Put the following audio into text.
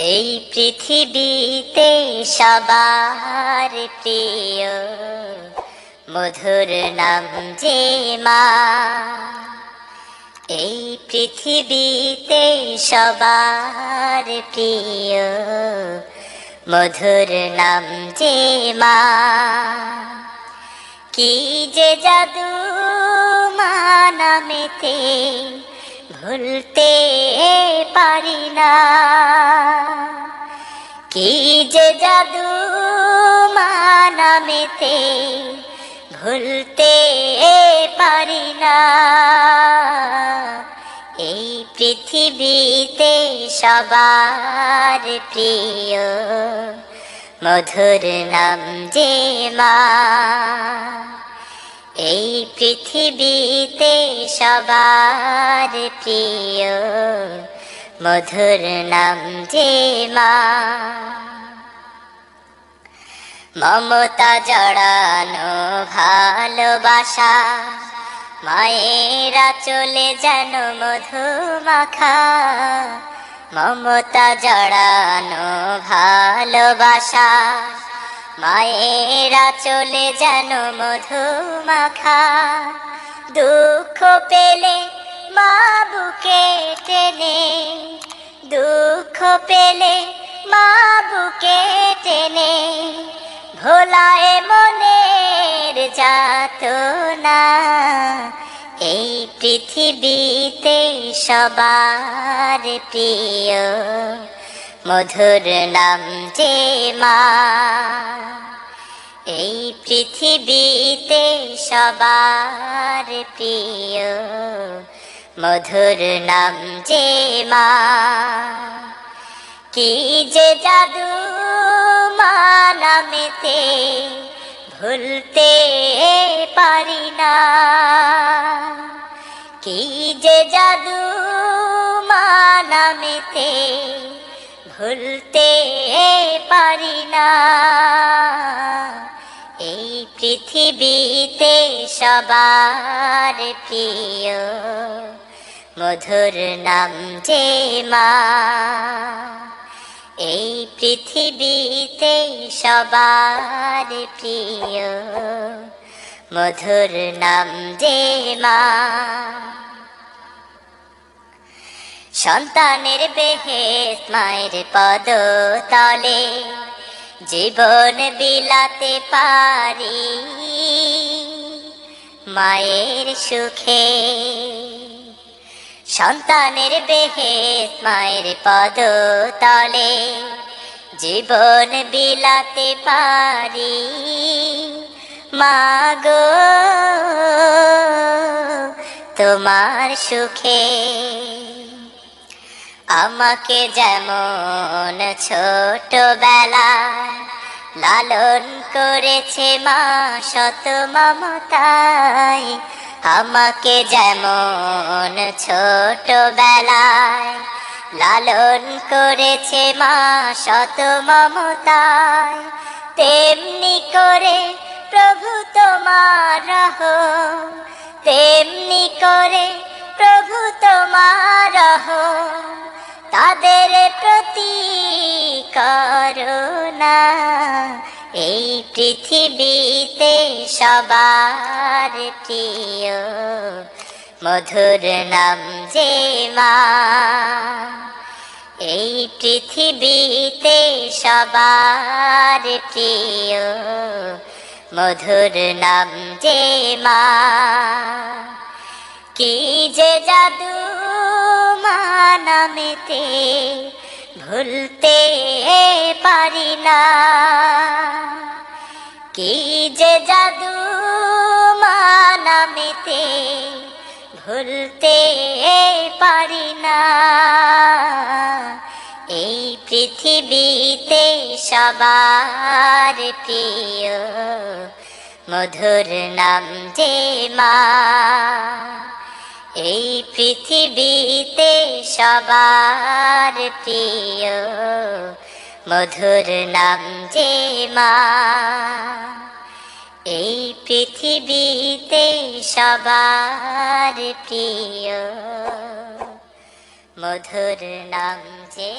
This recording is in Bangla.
এই পৃথিবীতে সবার প্রিয় মধুর নাম যে মা। এই পৃথিবীতে সবার প্রিয় মধুর নাম যে মা। কি যে জাদু মা নামেতে ভুলতে পারি না। কি যে জাদু মা নামেতে ভুলতে পারি না। এই পৃথিবীতে সবার প্রিয় মধুর নাম যে মা। এই পৃথিবীতে সবার প্রিয় মধুর নাম যে মা। মমতা জড়ানো ভালোবাসা মায়েরা চলে যেন মধু মাখা। মমতা জড়ানো ভালোবাসা মায়েরা চলে যেন মধু মাখা। দুঃখ পেলে মা বুকে টেনে, দুঃখ পেলে মা বুকে টেনে ভোলায় মনের যাতনা। এই পৃথিবীতে সবার প্রিয় মধুর নাম যে মা। এই পৃথিবীতে সবার প্রিয় মধুর নাম যে মা। কি যে জাদু মা নামেতে ভুলতে পারি না। কি যে জাদু মা নামেতে ভুলতে পারি না। এই পৃথিবীতে সবার প্রিয় মধুর নাম যে মা। এই পৃথিবীতে সবার প্রিয় মধুর নাম যে মা। সন্তানের বেহেশত মায়ের পদতলে জীবন বিলাতে পারি মায়ের সুখে। সন্তানের বেহেশত মায়ের পদতলে জীবন বিলাতে পারি মাগো তোমার সুখে। আমাকে যেমন ছোটবেলায় লালন করেছে মা শত মমতায়। আমাকে যেমন ছোটবেলায় লালন করেছে মা শত মমতায়। তেমনি করে প্রভু তোমার রহম, তেমনি করে প্রভু তোমার রহম তাদের প্রতি করুণা। এই পৃথিবীতে সবার প্রিয় মধুর নাম যে মা। এই পৃথিবীতে সবার প্রিয় মধুর নাম যে মা। কি যে জাদু মা নামেতে ভুলতে পারি না। কি যে জাদু মা নামেতে ভুলতে পারি না। এই পৃথিবীতে সবার প্রিয় মধুর নাম যে মা। এই পৃথিবীতে সবার প্রিয় মধুর নাম যে মা। এই পৃথিবীতে সবার প্রিয় মধুর নাম যে